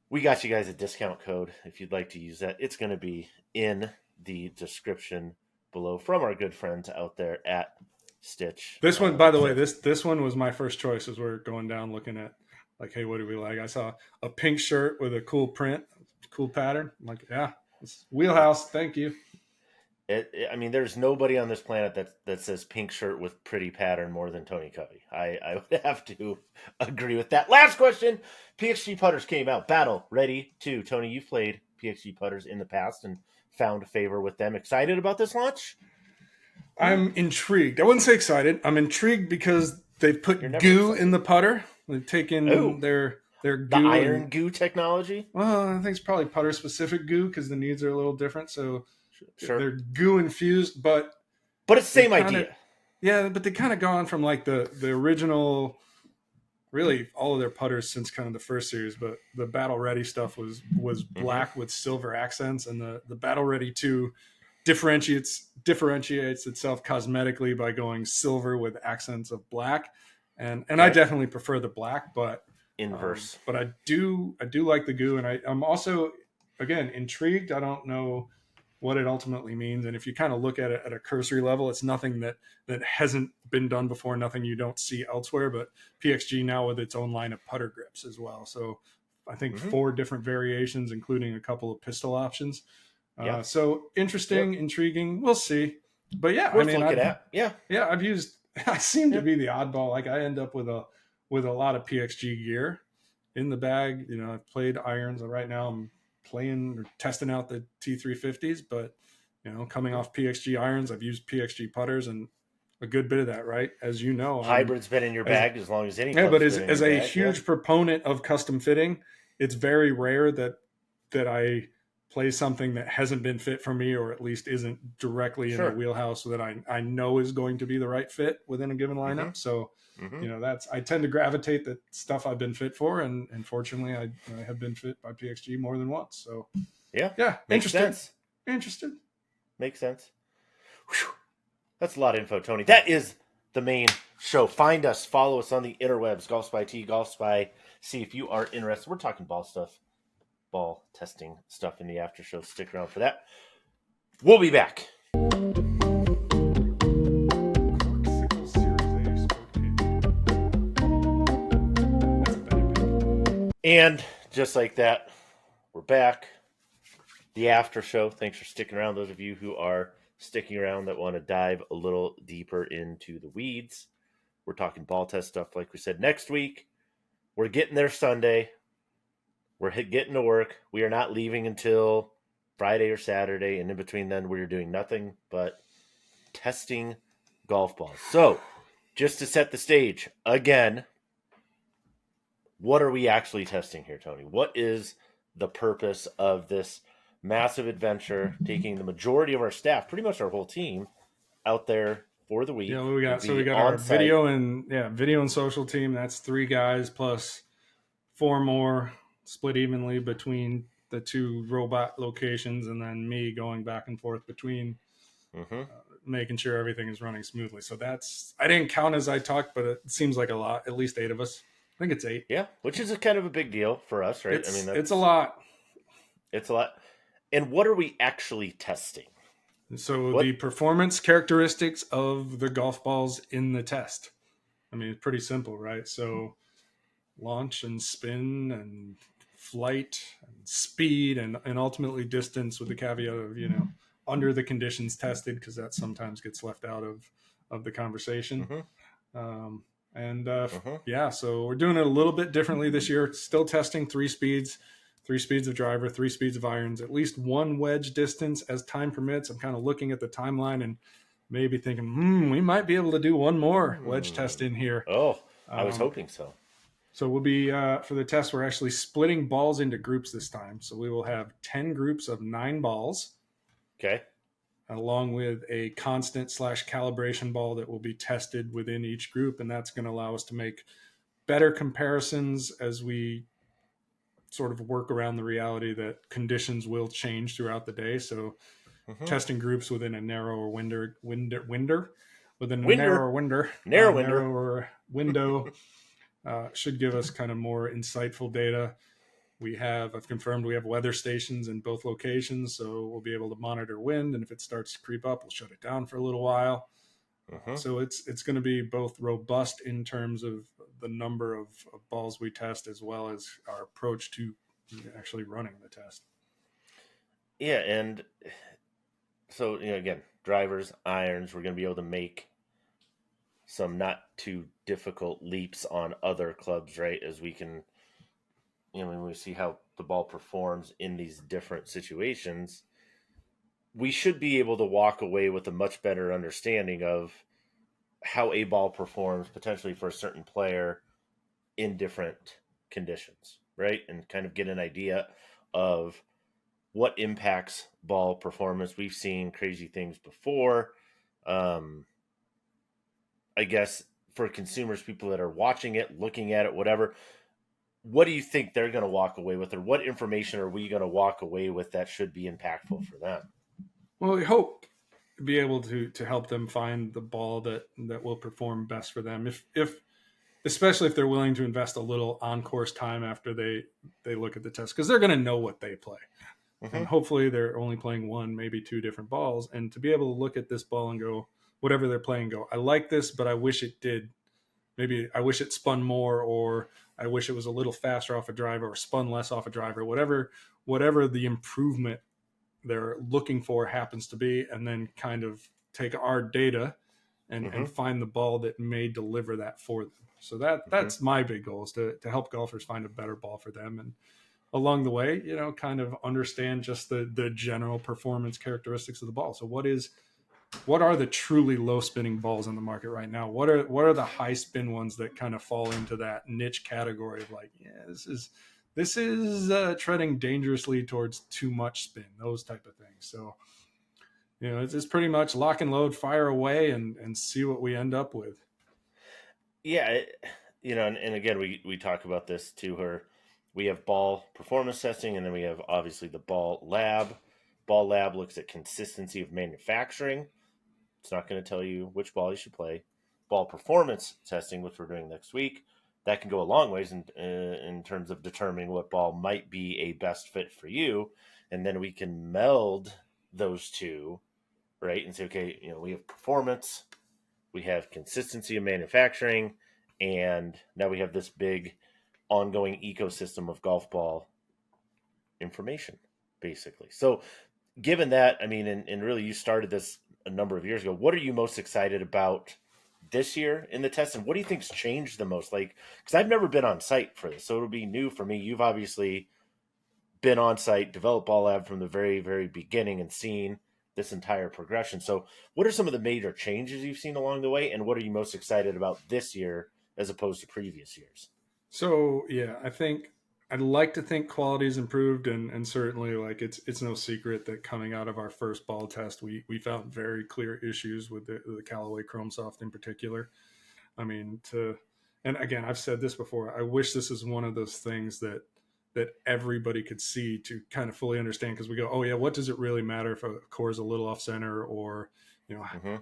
we got you guys a discount code if you'd like to use that. It's going to be in the description below from our good friends out there at Stitch. This one, by the way, this one was my first choice as we're going down looking at, like, hey, what do we like? I saw a pink shirt with a cool print, cool pattern. I'm like, yeah, it's wheelhouse. Thank you. There's nobody on this planet that says pink shirt with pretty pattern more than Tony Covey. I would have to agree with that. Last question. PXG putters came out. Battle Ready 2. Tony, you've played PXG putters in the past and found favor with them. Excited about this launch? I'm intrigued. I wouldn't say excited. I'm intrigued because they've put goo in the putter. They've taken their goo. The iron goo technology? Well, I think it's probably putter-specific goo because the needs are a little different. So sure. They're goo infused, but it's the same idea. Yeah, but they kind of gone from like the original, really all of their putters since kind of the first series. But the Battle Ready stuff was black with silver accents, and the Battle Ready 2 differentiates itself cosmetically by going silver with accents of black. And I definitely prefer the black, but inverse. But I do like the goo, and I'm also, again, intrigued. I don't know what it ultimately means, and if you kind of look at it at a cursory level, it's nothing that hasn't been done before, nothing you don't see elsewhere. But PXG now with its own line of putter grips as well, so I think 4 different variations, including a couple of pistol options. So interesting, intriguing. We'll see. But yeah, Worth looking at. I've used. I seem to be the oddball. Like I end up with a lot of PXG gear in the bag. You know, I've played irons. Right now, I'm playing or testing out the T350s. But you know, coming off PXG irons, I've used PXG putters and a good bit of that. Right, as you know, hybrid's been in your bag as long as any. Yeah, but as a huge proponent of custom fitting, it's very rare that I play something that hasn't been fit for me, or at least isn't directly in the wheelhouse that I know is going to be the right fit within a given lineup. So, you know, I tend to gravitate the stuff I've been fit for. And fortunately I have been fit by PXG more than once. So yeah. Interested. Makes sense. Whew. That's a lot of info, Tony. That is the main show. Find us, follow us on the interwebs, GolfSpy T, GolfSpy C, if you are interested. We're talking ball stuff. Ball testing stuff in the after show. Stick around for that. We'll be back. And just like that, we're back. The after show. Thanks for sticking around. Those of you who are sticking around that want to dive a little deeper into the weeds. We're talking ball test stuff, like we said. Next week, we're getting there Sunday. We're getting to work. We are not leaving until Friday or Saturday, and in between then, we're doing nothing but testing golf balls. So, just to set the stage, again, what are we actually testing here, Tony? What is the purpose of this massive adventure, taking the majority of our staff, pretty much our whole team, out there for the week? Yeah, we got our video and social team. That's 3 guys plus 4 more, split evenly between the 2 robot locations, and then me going back and forth between making sure everything is running smoothly. So I didn't count as I talked, but it seems like a lot. At least 8 of us. I think it's 8. Yeah, which is a kind of a big deal for us, right? It's a lot. It's a lot. And what are we actually testing? So the performance characteristics of the golf balls in the test. I mean, it's pretty simple, right? So launch and spin and flight and speed and ultimately distance, with the caveat of, you know, under the conditions tested, because that sometimes gets left out of the conversation. So we're doing it a little bit differently this year. Still testing 3 speeds of driver, 3 speeds of irons, at least 1 wedge distance as time permits. I'm kind of looking at the timeline and maybe thinking, we might be able to do 1 more wedge test in here. Oh, I was hoping so. So we'll be, for the test, we're actually splitting balls into groups this time. So we will have 10 groups of 9 balls. Okay. Along with a constant / calibration ball that will be tested within each group. And that's going to allow us to make better comparisons as we sort of work around the reality that conditions will change throughout the day. So testing groups within a narrower window should give us kind of more insightful data. I've confirmed we have weather stations in both locations, so we'll be able to monitor wind, and if it starts to creep up, we'll shut it down for a little while. So it's going to be both robust in terms of the number of balls we test, as well as our approach to actually running the test. Yeah, and so, you know, again, drivers, irons, we're going to be able to make some not too difficult leaps on other clubs, right? As we can, you know, when we see how the ball performs in these different situations, we should be able to walk away with a much better understanding of how a ball performs potentially for a certain player in different conditions, right? And kind of get an idea of what impacts ball performance. We've seen crazy things before. I guess for consumers, people that are watching it, looking at it, whatever, what do you think they're going to walk away with, or what information are we going to walk away with that should be impactful for them? Well, we hope to be able to help them find the ball that will perform best for them. If especially if they're willing to invest a little on-course time after they look at the test, because they're going to know what they play. And hopefully they're only playing one, maybe two different balls. And to be able to look at this ball and go, whatever they're playing, go, I like this, but I wish it did. Maybe I wish it spun more, or I wish it was a little faster off a driver, or spun less off a driver, whatever the improvement they're looking for happens to be, and then kind of take our data and find the ball that may deliver that for them. So that's my big goal, is to help golfers find a better ball for them. And along the way, kind of understand just the general performance characteristics of the ball. So what are the truly low spinning balls in the market right now? What are the high spin ones that kind of fall into that niche category of like, this is treading dangerously towards too much spin, those type of things. So, it's pretty much lock and load, fire away, and see what we end up with. Yeah. And again, we talk about this to her. We have ball performance testing, and then we have obviously the ball lab. Ball lab looks at consistency of manufacturing. It's not going to tell you which ball you should play. Ball performance testing, which we're doing next week, that can go a long ways in terms of determining what ball might be a best fit for you. And then we can meld those two, right? And say, okay, we have performance, we have consistency of manufacturing, and now we have this big ongoing ecosystem of golf ball information, basically. So given that, and really you started this a number of years ago, what are you most excited about this year in the test, and what do you think's changed the most? Like, because I've never been on site for this, so it'll be new for me. You've obviously been on site, developed Ball Lab from the very, very beginning, and seen this entire progression. So what are some of the major changes you've seen along the way, and what are you most excited about this year as opposed to previous years? So yeah, I'd like to think quality's improved, and certainly, like, it's no secret that coming out of our first ball test, we found very clear issues with the Callaway Chrome Soft in particular. And again, I've said this before, I wish this is one of those things that everybody could see to kind of fully understand, because we go, oh yeah, what does it really matter if a core is a little off center, or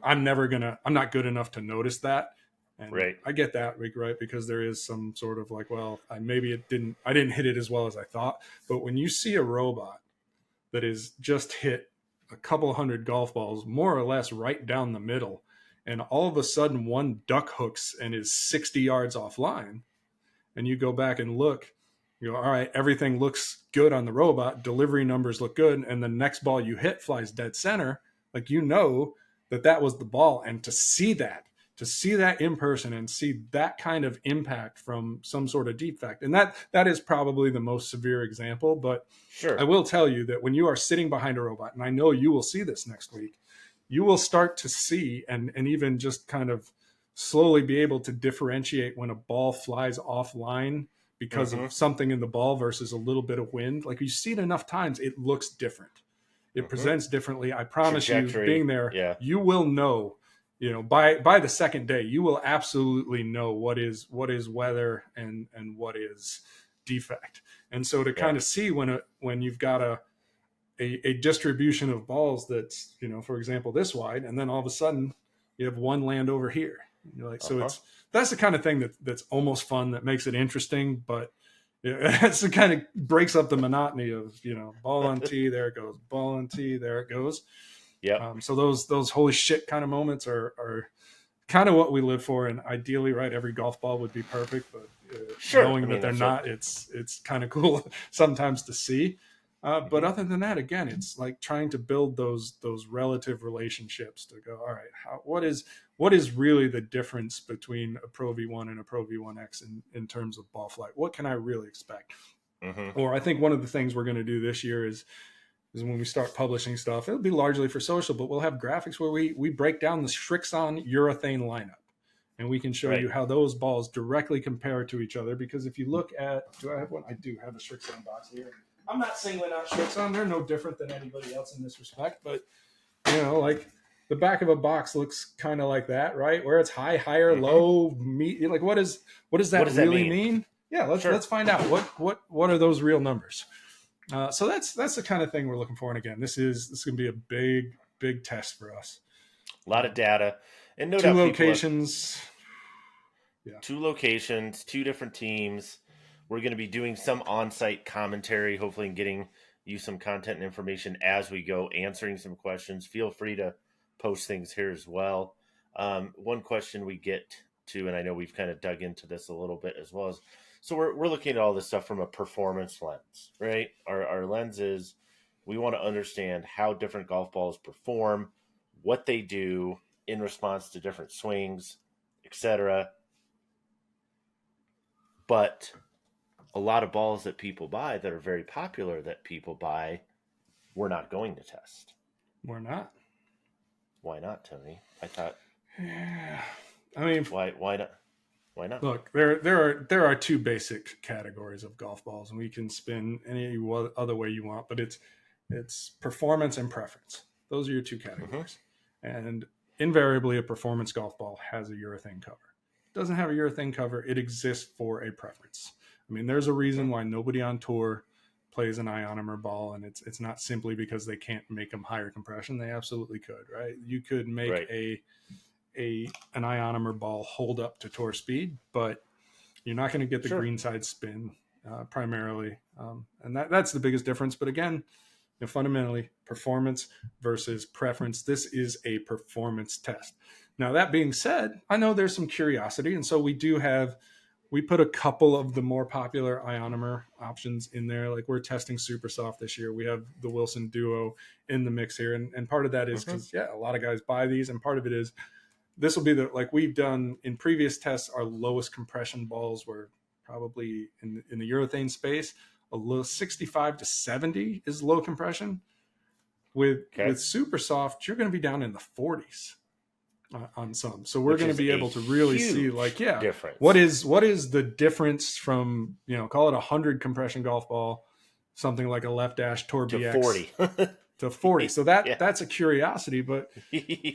I'm not good enough to notice that. And right. I get that, right? Because there is some sort of like, well, I didn't hit it as well as I thought. But when you see a robot that is just hit a couple hundred golf balls, more or less right down the middle, and all of a sudden one duck hooks and is 60 yards offline, and you go back and look, you go, all right, everything looks good on the robot, delivery numbers look good, and the next ball you hit flies dead center, like, that was the ball. And to see that in person and see that kind of impact from some sort of defect. And that is probably the most severe example, but sure, I will tell you that when you are sitting behind a robot, and I know you will see this next week, you will start to see and even just kind of slowly be able to differentiate when a ball flies offline because of something in the ball versus a little bit of wind. Like, you see it enough times, it looks different. It presents differently. I promise you, being there, you will know. By the second day, you will absolutely know what is weather and what is defect. And so to kind of see when you've got a distribution of balls that's, for example, this wide, and then all of a sudden you have one land over here. You're like, so that's the kind of thing that's almost fun, that makes it interesting, but it's the kind of breaks up the monotony of, ball on tee, there it goes, ball on tee, there it goes. Yeah. So those holy shit kind of moments are kind of what we live for. And ideally, right, every golf ball would be perfect, but knowing that they're not, it's kind of cool sometimes to see. But other than that, again, it's like trying to build those relative relationships to go, all right, what is really the difference between a Pro V1 and a Pro V1X in terms of ball flight? What can I really expect? Or I think one of the things we're going to do this year is when we start publishing stuff, it'll be largely for social, but we'll have graphics where we break down the Srixon urethane lineup, and we can show you how those balls directly compare to each other. Because if you look at, do I have one? I do have a Srixon box here. I'm not singling out Srixon. They're no different than anybody else in this respect, but like the back of a box looks kind of like that, right? Where it's high, higher, low, like what does that really mean? Yeah, let's find out what are those real numbers. So that's the kind of thing we're looking for. And again, this is going to be a big test for us. A lot of data, and no 2 locations. Yeah. 2 locations, 2 different teams. We're going to be doing some on-site commentary, hopefully getting you some content and information as we go, answering some questions. Feel free to post things here as well. One question we get to, and I know we've kind of dug into this a little bit as well, is so we're looking at all this stuff from a performance lens, right? Our lens is we want to understand how different golf balls perform, what they do in response to different swings, etc. But a lot of balls that people buy that are very popular that people buy, we're not going to test. We're not. Why not, Tony? I thought. Yeah. I mean, why not? Why not? Look, there are 2 basic categories of golf balls, and we can spin any other way you want, but it's performance and preference. Those are your 2 categories. And invariably, a performance golf ball has a urethane cover. It doesn't have a urethane cover. It exists for a preference. I mean, there's a reason why nobody on tour plays an ionomer ball, and it's not simply because they can't make them higher compression. They absolutely could, right? You could make an ionomer ball hold up to tour speed, but you're not going to get the greenside spin primarily, and that's the biggest difference. But again, fundamentally, performance versus preference. This is a performance test. Now, that being said, I know there's some curiosity, and so we put a couple of the more popular ionomer options in there. Like, we're testing Super Soft this year. We have the Wilson Duo in the mix here, and part of that is because a lot of guys buy these, and part of it is this will be like we've done in previous tests. Our lowest compression balls were probably in the urethane space. A low 65 to 70 is low compression. With Super Soft, you're going to be down in the 40s on some. So we're going to be able to really see, like, difference. what is the difference from, call it 100 compression golf ball, something like a Left Dash Tour to BX 40 to 40. So that's a curiosity. But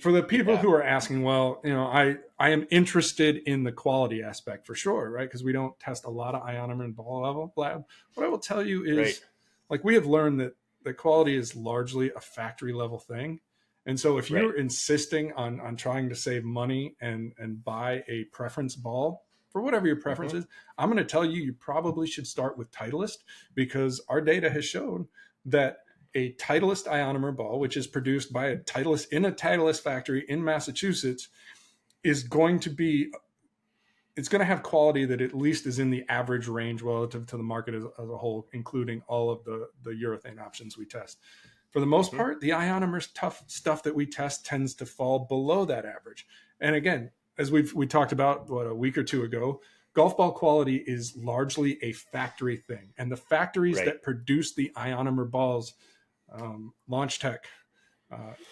for the people who are asking, well, I am interested in the quality aspect for sure, right? Because we don't test a lot of ionomer and ball level lab. What I will tell you is, like, we have learned that the quality is largely a factory level thing. And so if you're insisting on trying to save money and buy a preference ball for whatever your preference is, I'm going to tell you probably should start with Titleist, because our data has shown that a Titleist ionomer ball, which is produced by a Titleist in a Titleist factory in Massachusetts, is going to have quality that at least is in the average range relative to the market as a whole, including all of the urethane options we test. For the most part, the ionomer's tough stuff that we test tends to fall below that average. And again, as we talked about a week or 2 ago, golf ball quality is largely a factory thing. And the factories that produce the ionomer balls, Launch Tech,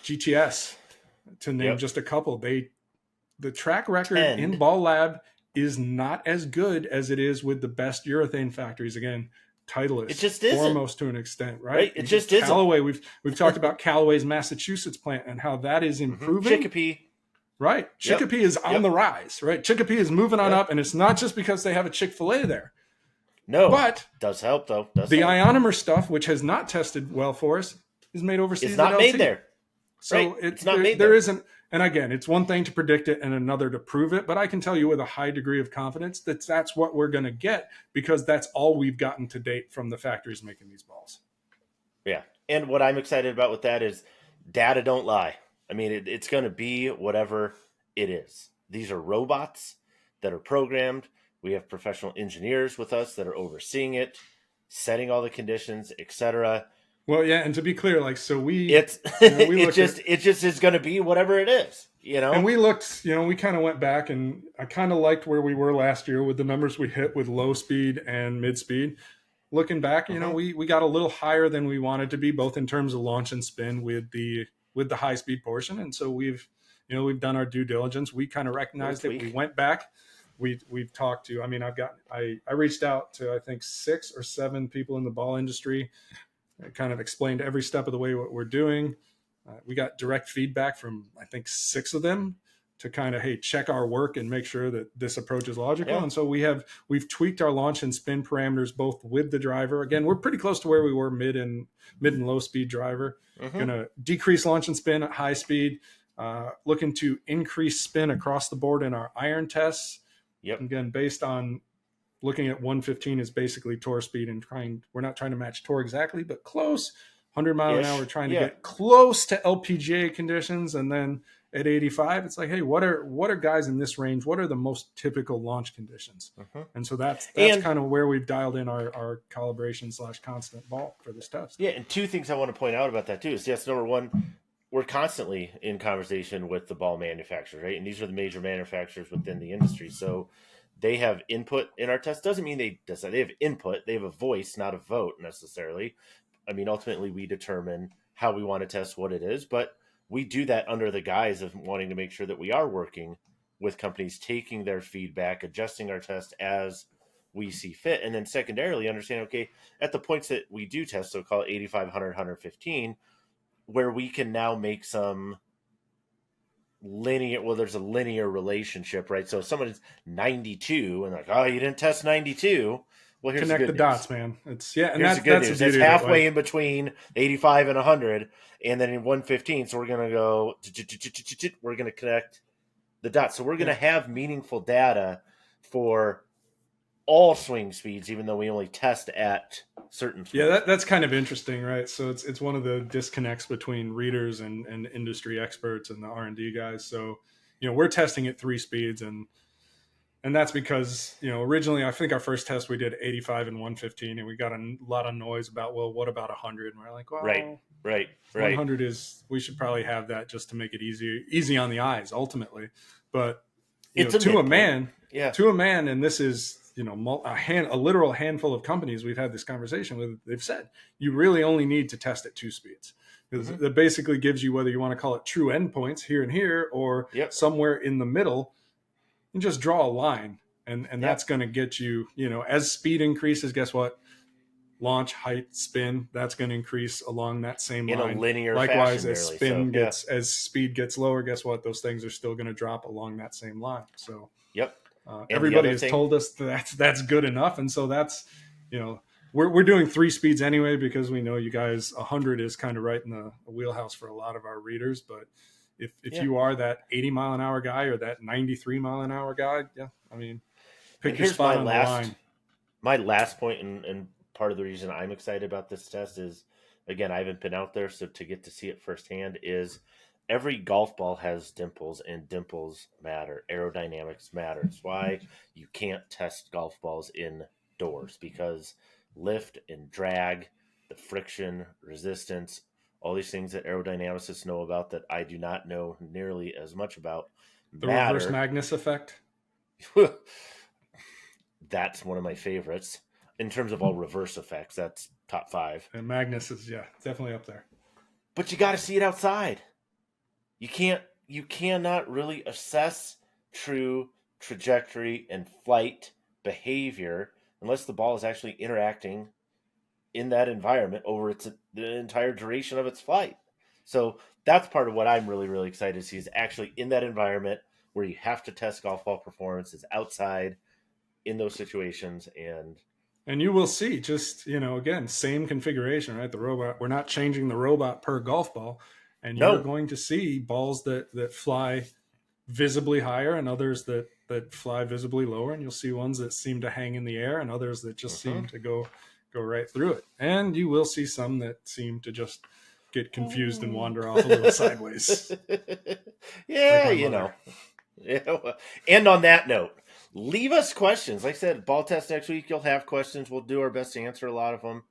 GTS, to name just a couple, the track record in ball lab is not as good as it is with the best urethane factories. Again, Titleist, it just isn't. Foremost to an extent, right? It just isn't. Callaway, we've talked about Callaway's Massachusetts plant and how that is improving. Chicopee. Right. Chicopee is on the rise, right? Chicopee is moving on up, and it's not just because they have a Chick-fil-A there. No, but does help though. Ionomer stuff, which has not tested well for us, is made overseas. It's not made there. So it's not made there. There isn't. And again, it's one thing to predict it and another to prove it. But I can tell you with a high degree of confidence that that's what we're going to get, because that's all we've gotten to date from the factories making these balls. Yeah. And what I'm excited about with that is data don't lie. I mean, it's going to be whatever it is. These are robots that are programmed. We have professional engineers with us that are overseeing it, setting all the conditions, etc. Well, yeah, and to be clear, like, so it just is going to be whatever it is, And we looked, we kind of went back, and I kind of liked where we were last year with the numbers we hit with low speed and mid speed. Looking back, we got a little higher than we wanted to be, both in terms of launch and spin with the high speed portion. And so we've done our due diligence. We kind of recognized it. We went back. We've talked to, I reached out to, I think, 6 or 7 people in the ball industry. I kind of explained every step of the way what we're doing. We got direct feedback from, I think, 6 of them to kind of, hey, check our work and make sure that this approach is logical. Yeah. And so we've tweaked our launch and spin parameters both with the driver. Again, we're pretty close to where we were mid and low speed driver. Going to decrease launch and spin at high speed. Looking to increase spin across the board in our iron tests. Yep. Again, based on looking at 115 is basically tour speed, and we're not trying to match tour exactly, but close. 100 mile an hour, trying to get close to LPGA conditions, and then at 85, it's like, hey, what are guys in this range? What are the most typical launch conditions? And so that's kind of where we've dialed in our calibration / constant ball for this test. Yeah, and two things I want to point out about that too is, yes, number one, we're constantly in conversation with the ball manufacturers, right? And these are the major manufacturers within the industry. So they have input in our test. Doesn't mean they decide. They have input. They have a voice, not a vote necessarily. I mean, ultimately, we determine how we want to test what it is, but we do that under the guise of wanting to make sure that we are working with companies, taking their feedback, adjusting our test as we see fit. And then secondarily, understand, okay, at the points that we do test, so call it 85, 100, 115, where we can now make some there's a linear relationship, right? So if someone's 92 and like, oh, you didn't test 92. Well, here's connect the the dots, man. It's and here's that's the good news. It's halfway in between 85 and 100, and then in 115. So we're gonna go. We're gonna connect the dots. So we're gonna have meaningful data for all swing speeds, even though we only test at certain swing speeds. That's kind of interesting, right? So it's one of the disconnects between readers and industry experts and the R&D guys. So we're testing at 3 speeds, and that's because originally I think our first test we did 85 and 115, and we got a lot of noise about, well, what about 100? And we're like, well, right 100 is, we should probably have that just to make it easy on the eyes ultimately. But it's to a man, and this is a literal handful of companies we've had this conversation with, they've said you really only need to test at 2 speeds, because that basically gives you, whether you want to call it true endpoints here and here, or somewhere in the middle, and just draw a line, and that's going to get you, as speed increases, guess what? Launch, height, spin, that's going to increase along that same line. In a linear Likewise, fashion, as spin as speed gets lower, guess what? Those things are still going to drop along that same line. So everybody has told us that's good enough, and so that's we're doing 3 speeds anyway, because we know you guys 100 is kind of right in the wheelhouse for a lot of our readers. But if you are that 80 mile an hour guy or that 93 mile an hour guy, I mean, pick your spot on the line. My last point, and part of the reason I'm excited about this test is, again, I haven't been out there, so to get to see it firsthand, is every golf ball has dimples, and dimples matter. Aerodynamics matter. It's why you can't test golf balls indoors, because lift and drag, the friction, resistance, all these things that aerodynamicists know about that I do not know nearly as much about. The reverse Magnus effect. That's one of my favorites. In terms of all reverse effects, that's top 5. And Magnus is definitely up there. But you got to see it outside. You cannot really assess true trajectory and flight behavior unless the ball is actually interacting in that environment over the entire duration of its flight. So that's part of what I'm really, really excited to see, is actually in that environment where you have to test golf ball performance, is outside in those situations. And you will see, just, again, same configuration, right? The robot, we're not changing the robot per golf ball. And you're going to see balls that fly visibly higher, and others that fly visibly lower. And you'll see ones that seem to hang in the air, and others that just seem to go right through it. And you will see some that seem to just get confused and wander off a little sideways. Yeah. And on that note, leave us questions. Like I said, ball test next week, you'll have questions. We'll do our best to answer a lot of them,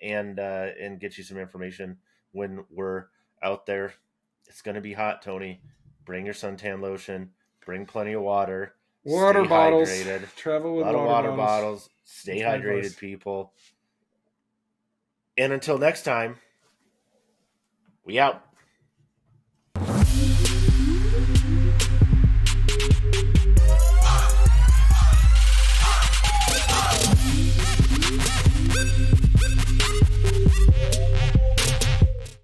and get you some information when we're out there. It's going to be hot, Tony. Bring your suntan lotion. Bring plenty of water. Water bottles. Hydrated. Travel with a lot of water bottles. Stay hydrated, people. And until next time, we out.